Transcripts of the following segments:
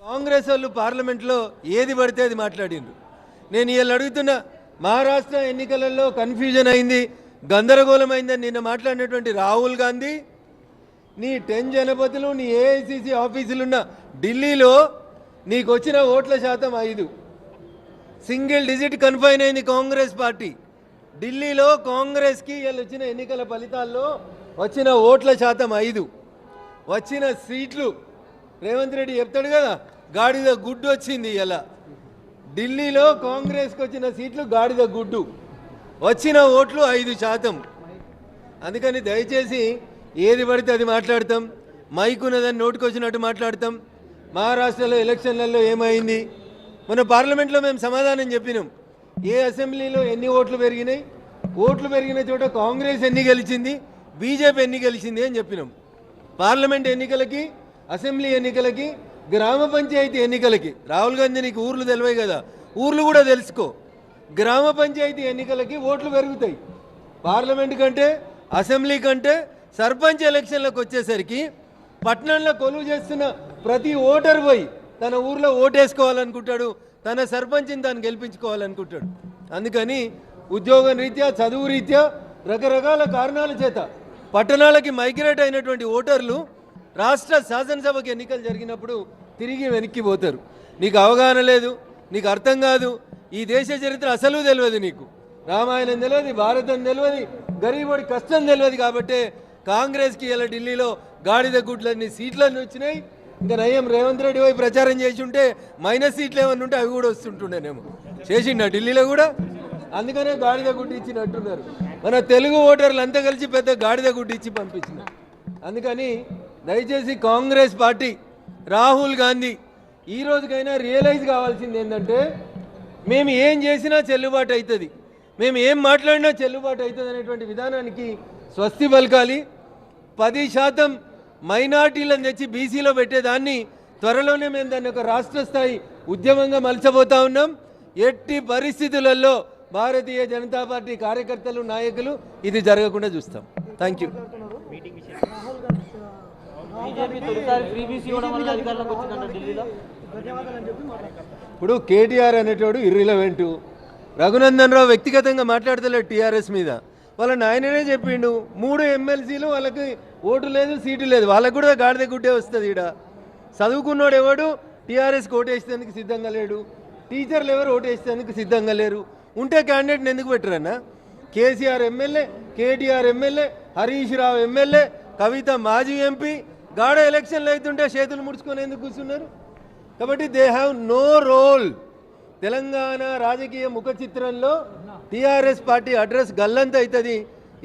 కాంగ్రెస్ వాళ్ళు పార్లమెంట్లో ఏది పడితే అది మాట్లాడిండ్రు. నేను ఇవాళ అడుగుతున్నా, మహారాష్ట్ర ఎన్నికలలో కన్ఫ్యూజన్ అయింది, గందరగోళం అయిందని నిన్న మాట్లాడినటువంటి రాహుల్ గాంధీ, నీ 10 జనపదులు, నీ ఏఐసిసి ఆఫీసులున్న ఢిల్లీలో నీకు వచ్చిన ఓట్ల శాతం 5, సింగిల్ డిజిట్ కన్ఫైన్ అయింది కాంగ్రెస్ పార్టీ. ఢిల్లీలో కాంగ్రెస్కి ఇవాళ వచ్చిన ఎన్నికల ఫలితాల్లో వచ్చిన ఓట్ల శాతం 5, వచ్చిన సీట్లు రేవంత్ రెడ్డి చెప్తాడు కదా, గాడిద గుడ్డు వచ్చింది. ఇలా ఢిల్లీలో కాంగ్రెస్కి వచ్చిన సీట్లు గాడిద గుడ్డు, వచ్చిన ఓట్లు 5%. అందుకని దయచేసి ఏది పడితే అది మాట్లాడతాం, మైకున్నదని నోటుకొచ్చినట్టు మాట్లాడతాం. మహారాష్ట్రలో ఎలక్షన్లలో ఏమైంది, మన పార్లమెంట్లో మేము సమాధానం చెప్పినాం. ఏ అసెంబ్లీలో ఎన్ని ఓట్లు పెరిగినాయి, ఓట్లు పెరిగిన చోట కాంగ్రెస్ ఎన్ని గెలిచింది, బీజేపీ ఎన్ని గెలిచింది అని చెప్పినాం. పార్లమెంట్ ఎన్నికలకి, అసెంబ్లీ ఎన్నికలకి, గ్రామ పంచాయతీ ఎన్నికలకి, రాహుల్ గాంధీ నీకు ఊర్లు తెలివై కదా, ఊర్లు కూడా తెలుసుకో. గ్రామ పంచాయతీ ఎన్నికలకి ఓట్లు పెరుగుతాయి. పార్లమెంట్ కంటే, అసెంబ్లీ కంటే సర్పంచ్ ఎలక్షన్లకు వచ్చేసరికి పట్టణంలో కొలువు చేస్తున్న ప్రతి ఓటర్ పోయి తన ఊర్లో ఓటేసుకోవాలనుకుంటాడు, తన సర్పంచ్ని తాను గెలిపించుకోవాలనుకుంటాడు. అందుకని ఉద్యోగం రీత్యా, చదువు రీత్యా, రకరకాల కారణాల చేత పట్టణాలకి మైగ్రేట్ అయినటువంటి ఓటర్లు రాష్ట్ర శాసనసభకి ఎన్నికలు జరిగినప్పుడు తిరిగి వెనక్కి పోతారు. నీకు అవగాహన లేదు, నీకు అర్థం కాదు, ఈ దేశ చరిత్ర అసలు తెలియదు, నీకు రామాయణం తెలియదు, భారతం తెలియదు, గరీబోడి కష్టం తెలియదు. కాబట్టి కాంగ్రెస్కి ఇలా ఢిల్లీలో గాడిద గుడ్లన్నీ సీట్లన్నీ వచ్చినాయి. ఇంకా నయం రేవంత్ రెడ్డి పోయి ప్రచారం చేసి ఉంటే మైనస్ సీట్లు ఏమన్నా ఉంటే అవి కూడా వస్తుంటుండేనేమో. చేసిండ ఢిల్లీలో కూడా, అందుకనే గాడిద గుడ్డు ఇచ్చినట్టున్నారు. మన తెలుగు ఓటర్లు అంతా కలిసి పెద్ద గాడిద గుడ్డు ఇచ్చి పంపించినారు. అందుకని దయచేసి కాంగ్రెస్ పార్టీ, రాహుల్ గాంధీ ఈ రోజుకైనా రియలైజ్ కావాల్సింది ఏంటంటే, మేము ఏం చేసినా చెల్లుబాటు అవుతుంది, మేము ఏం మాట్లాడినా చెల్లుబాటు అవుతుంది అనేటువంటి విధానానికి స్వస్తి పలకాలి. 10% మైనార్టీలను తెచ్చి బీసీలో పెట్టేదాన్ని త్వరలోనే మేము దాన్ని ఒక రాష్ట్ర స్థాయి ఉద్యమంగా మలచబోతా ఉన్నాం. ఎట్టి పరిస్థితులలో భారతీయ జనతా పార్టీ కార్యకర్తలు, నాయకులు ఇది జరగకుండా చూస్తాం. Thank you. ఇప్పుడు కేటీఆర్ అనేటోడు ఇర్రిలవెంటు, రఘునందన్ రావు వ్యక్తిగతంగా మాట్లాడతలేడు టీఆర్ఎస్ మీద. వాళ్ళ నాయననే చెప్పిండు, 3 ఎమ్మెల్సీలు వాళ్ళకి ఓటు లేదు, సీటు లేదు, వాళ్ళకు కూడా గాడిద గుడ్డే వస్తుంది. ఈడ చదువుకున్నోడు ఎవడు టీఆర్ఎస్కి ఓటేసేందుకు సిద్ధంగా లేడు, టీచర్లు ఎవరు ఓటేసేందుకు సిద్ధంగా లేరు. ఉంటే క్యాండిడేట్ని ఎందుకు పెట్టరన్నా? KCR MLA, KTR MLA, Harish Rao MLA, కవిత మాజీ ఎంపీ, గాడ ఎలక్షన్లు అవుతుంటే చేతులు ముడుచుకొని ఎందుకు కూర్చున్నారు? కాబట్టి they have no role. Telangana రాజకీయ ముఖ చిత్రంలో టీఆర్ఎస్ పార్టీ అడ్రస్ గల్లంత అవుతుంది.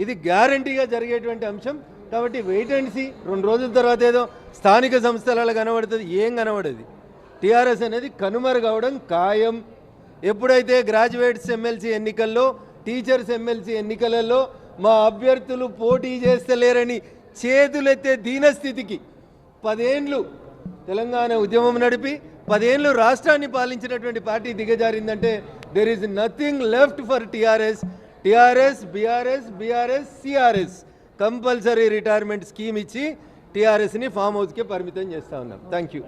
ఇది గ్యారంటీగా జరిగేటువంటి అంశం. కాబట్టి వెయిట్ అండ్ సీ. 2 రోజుల తర్వాత ఏదో స్థానిక సంస్థలలో కనబడుతుంది, ఏం కనబడదు. టీఆర్ఎస్ అనేది కనుమరుగవడం ఖాయం. ఎప్పుడైతే గ్రాడ్యుయేట్స్ ఎమ్మెల్సీ ఎన్నికల్లో, టీచర్స్ ఎమ్మెల్సీ ఎన్నికలలో మా అభ్యర్థులు పోటీ చేస్తలేరని చేతులెత్తే దీనస్థితికి 10 ఏళ్ళు తెలంగాణ ఉద్యమం నడిపి 10 ఏళ్ళు రాష్ట్రాన్ని పాలించినటువంటి పార్టీ దిగజారిందంటే there is nothing left for TRS. TRS, BRS, CRS compulsory retirement scheme ఇచ్చి టీఆర్ఎస్ని ఫామ్ హౌస్కే పరిమితం చేస్తూ ఉన్నాం. Thank you.